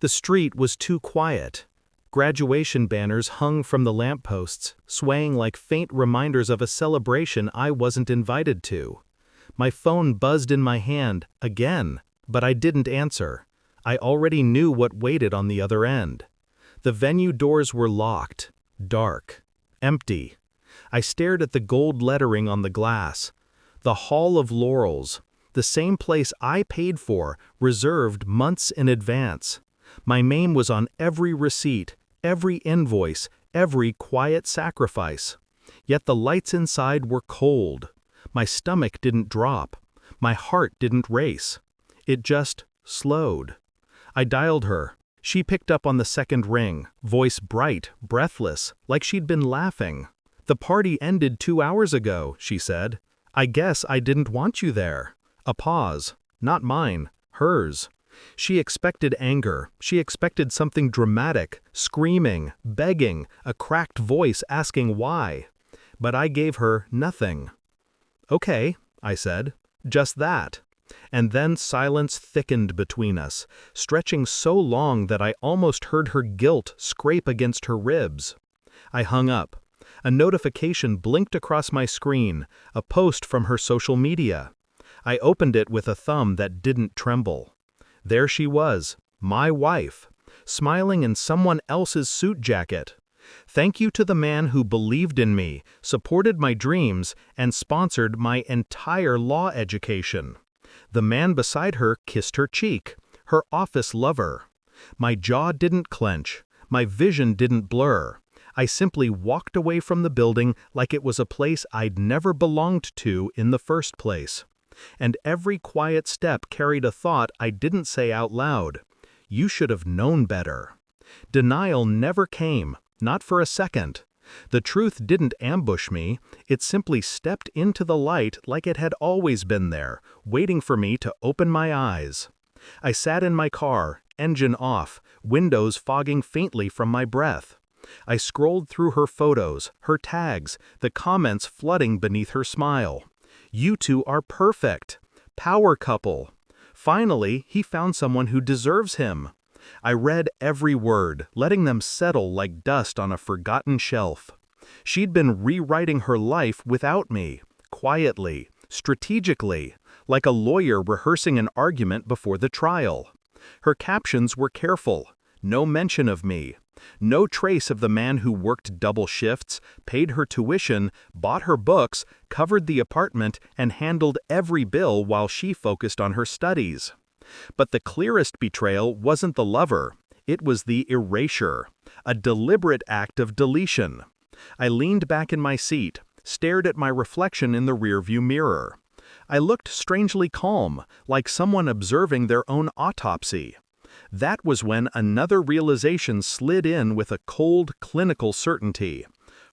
The street was too quiet. Graduation banners hung from the lampposts, swaying like faint reminders of a celebration I wasn't invited to. My phone buzzed in my hand, again, but I didn't answer. I already knew what waited on the other end. The venue doors were locked, dark, empty. I stared at the gold lettering on the glass. The Hall of Laurels, the same place I paid for, reserved months in advance. My name was on every receipt, every invoice, every quiet sacrifice. Yet the lights inside were cold. My stomach didn't drop. My heart didn't race. It just slowed. I dialed her. She picked up on the second ring, voice bright, breathless, like she'd been laughing. "The party ended 2 hours ago," she said. "I guess I didn't want you there." A pause. Not mine, hers. She expected anger. She expected something dramatic, screaming, begging, a cracked voice asking why. But I gave her nothing. "Okay," I said. "Just that." And then silence thickened between us, stretching so long that I almost heard her guilt scrape against her ribs. I hung up. A notification blinked across my screen, a post from her social media. I opened it with a thumb that didn't tremble. There she was, my wife, smiling in someone else's suit jacket. Thank you to the man who believed in me, supported my dreams, and sponsored my entire law education. The man beside her kissed her cheek, her office lover. My jaw didn't clench, my vision didn't blur. I simply walked away from the building like it was a place I'd never belonged to in the first place. And every quiet step carried a thought I didn't say out loud. You should have known better. Denial never came, not for a second. The truth didn't ambush me, it simply stepped into the light like it had always been there, waiting for me to open my eyes. I sat in my car, engine off, windows fogging faintly from my breath. I scrolled through her photos, her tags, the comments flooding beneath her smile. You two are perfect. Power couple. Finally, he found someone who deserves him. I read every word, letting them settle like dust on a forgotten shelf. She'd been rewriting her life without me, quietly, strategically, like a lawyer rehearsing an argument before the trial. Her captions were careful, no mention of me. No trace of the man who worked double shifts, paid her tuition, bought her books, covered the apartment, and handled every bill while she focused on her studies. But the clearest betrayal wasn't the lover, it was the erasure, a deliberate act of deletion. I leaned back in my seat, stared at my reflection in the rearview mirror. I looked strangely calm, like someone observing their own autopsy. That was when another realization slid in with a cold, clinical certainty.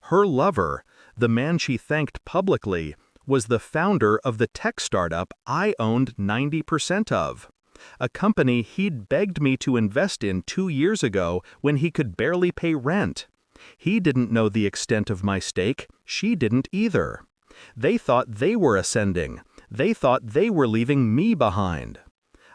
Her lover, the man she thanked publicly, was the founder of the tech startup I owned 90% of. A company he'd begged me to invest in 2 years ago when he could barely pay rent. He didn't know the extent of my stake, she didn't either. They thought they were ascending. They thought they were leaving me behind.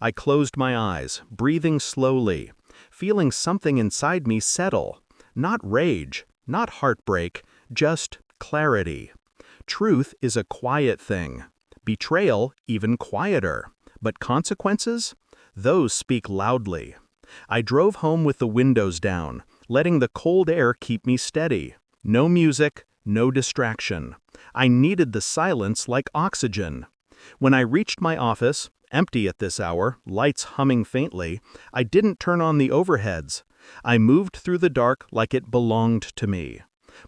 I closed my eyes, breathing slowly, feeling something inside me settle. Not rage, not heartbreak, just clarity. Truth is a quiet thing. Betrayal, even quieter. But consequences? Those speak loudly. I drove home with the windows down, letting the cold air keep me steady. No music, no distraction. I needed the silence like oxygen. When I reached my office, empty at this hour, lights humming faintly, I didn't turn on the overheads. I moved through the dark like it belonged to me.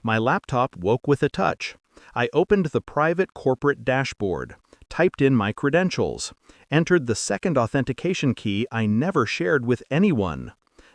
My laptop woke with a touch. I opened the private corporate dashboard, typed in my credentials, entered the second authentication key I never shared with anyone.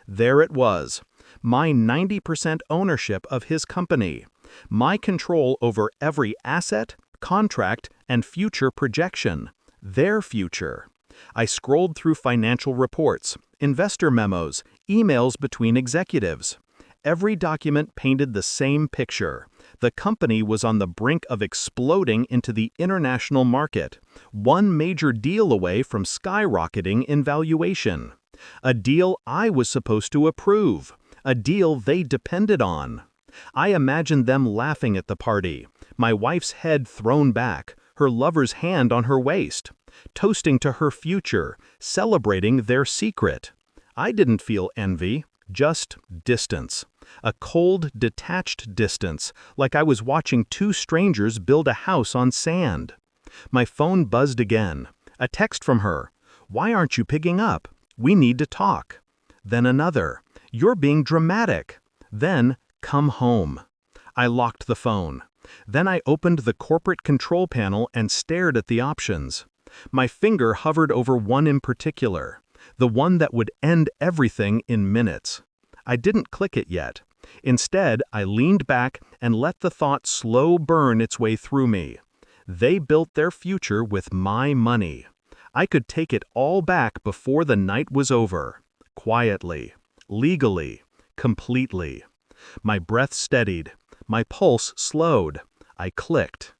There it was, my 90% ownership of his company, my control over every asset, contract, and future projection. Their future. I scrolled through financial reports, investor memos, emails between executives. Every document painted the same picture. The company was on the brink of exploding into the international market, one major deal away from skyrocketing in valuation. A deal I was supposed to approve. A deal they depended on. I imagined them laughing at the party, my wife's head thrown back, her lover's hand on her waist, toasting to her future, celebrating their secret. I didn't feel envy, just distance. A cold, detached distance, like I was watching two strangers build a house on sand. My phone buzzed again. A text from her. "Why aren't you picking up? We need to talk." Then another. "You're being dramatic." Then, "Come home." I locked the phone. Then I opened the corporate control panel and stared at the options. My finger hovered over one in particular, the one that would end everything in minutes. I didn't click it yet. Instead, I leaned back and let the thought slow burn its way through me. They built their future with my money. I could take it all back before the night was over. Quietly, legally, completely. My breath steadied. My pulse slowed. I clicked.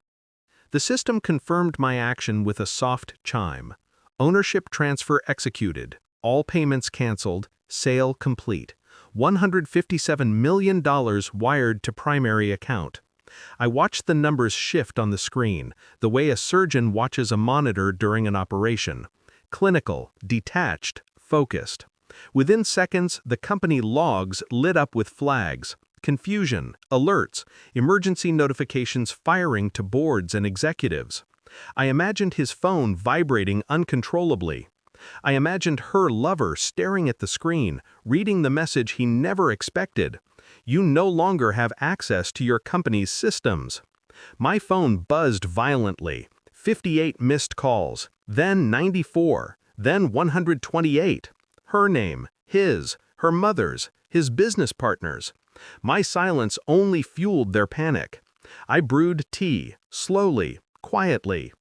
The system confirmed my action with a soft chime. Ownership transfer executed. All payments canceled. Sale complete. $157 million wired to primary account. I watched the numbers shift on the screen, the way a surgeon watches a monitor during an operation. Clinical, detached, focused. Within seconds, the company logs lit up with flags, confusion, alerts, emergency notifications firing to boards and executives. I imagined his phone vibrating uncontrollably. I imagined her lover staring at the screen, reading the message he never expected. "You no longer have access to your company's systems." My phone buzzed violently. 58 missed calls, then 94, then 128. Her name, his, her mother's, his business partner's. My silence only fueled their panic. I brewed tea, slowly, quietly.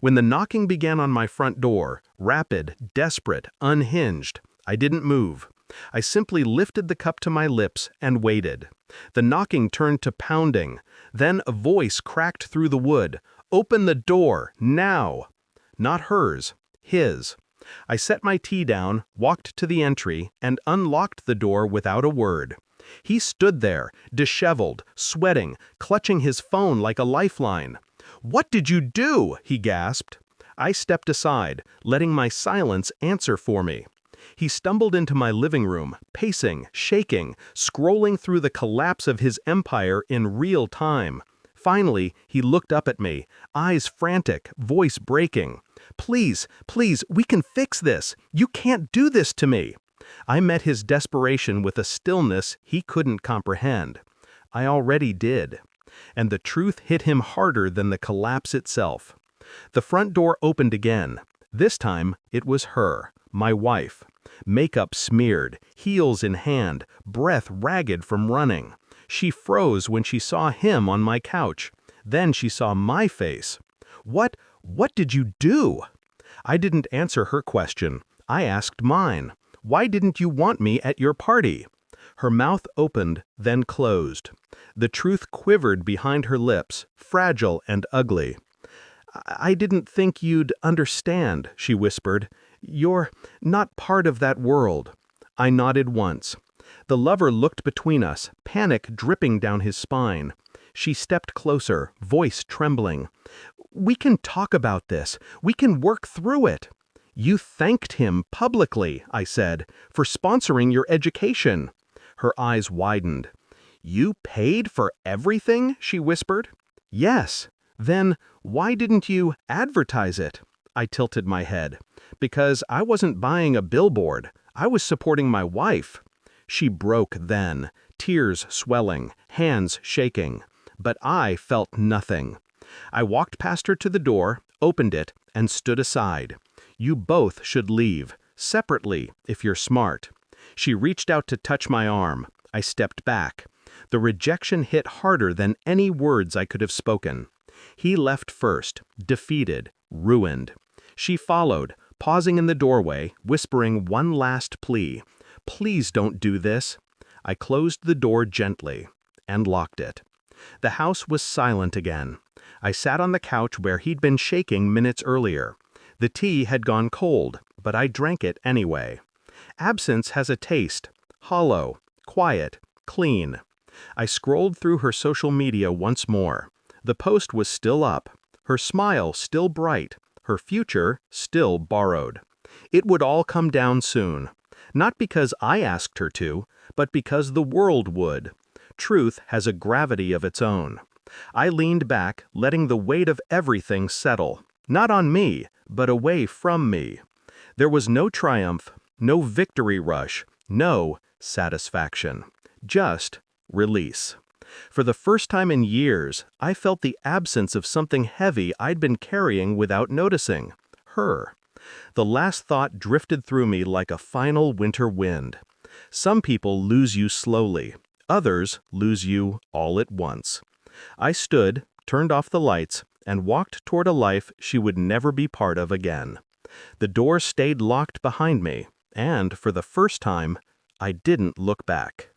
When the knocking began on my front door, rapid, desperate, unhinged, I didn't move. I simply lifted the cup to my lips and waited. The knocking turned to pounding. Then a voice cracked through the wood. "Open the door, now!" Not hers, his. I set my tea down, walked to the entry, and unlocked the door without a word. He stood there, disheveled, sweating, clutching his phone like a lifeline. "What did you do?" he gasped. I stepped aside, letting my silence answer for me. He stumbled into my living room, pacing, shaking, scrolling through the collapse of his empire in real time. Finally, he looked up at me, eyes frantic, voice breaking. "Please, please, we can fix this. You can't do this to me." I met his desperation with a stillness he couldn't comprehend. I already did. And the truth hit him harder than the collapse itself. The front door opened again. This time, it was her, my wife. Makeup smeared, heels in hand, breath ragged from running. She froze when she saw him on my couch. Then she saw my face. What did you do?" I didn't answer her question. I asked mine. "Why didn't you want me at your party?" Her mouth opened, then closed. The truth quivered behind her lips, fragile and ugly. "I didn't think you'd understand," she whispered. "You're not part of that world." I nodded once. The lover looked between us, panic dripping down his spine. She stepped closer, voice trembling. "We can talk about this. We can work through it." "You thanked him publicly," I said, "for sponsoring your education." Her eyes widened. "You paid for everything?" she whispered. "Yes." "Then why didn't you advertise it?" I tilted my head. "Because I wasn't buying a billboard. I was supporting my wife." She broke then, tears swelling, hands shaking. But I felt nothing. I walked past her to the door, opened it, and stood aside. "You both should leave, separately, if you're smart." She reached out to touch my arm. I stepped back. The rejection hit harder than any words I could have spoken. He left first, defeated, ruined. She followed, pausing in the doorway, whispering one last plea. "Please don't do this." I closed the door gently and locked it. The house was silent again. I sat on the couch where he'd been shaking minutes earlier. The tea had gone cold, but I drank it anyway. Absence has a taste. Hollow, quiet, clean. I scrolled through her social media once more. The post was still up. Her smile still bright. Her future still borrowed. It would all come down soon. Not because I asked her to, but because the world would. Truth has a gravity of its own. I leaned back, letting the weight of everything settle. Not on me, but away from me. There was no triumph, no victory rush, no satisfaction. Just release. For the first time in years, I felt the absence of something heavy I'd been carrying without noticing. Her. The last thought drifted through me like a final winter wind. Some people lose you slowly. Others lose you all at once. I stood, turned off the lights, and walked toward a life she would never be part of again. The door stayed locked behind me, and for the first time, I didn't look back.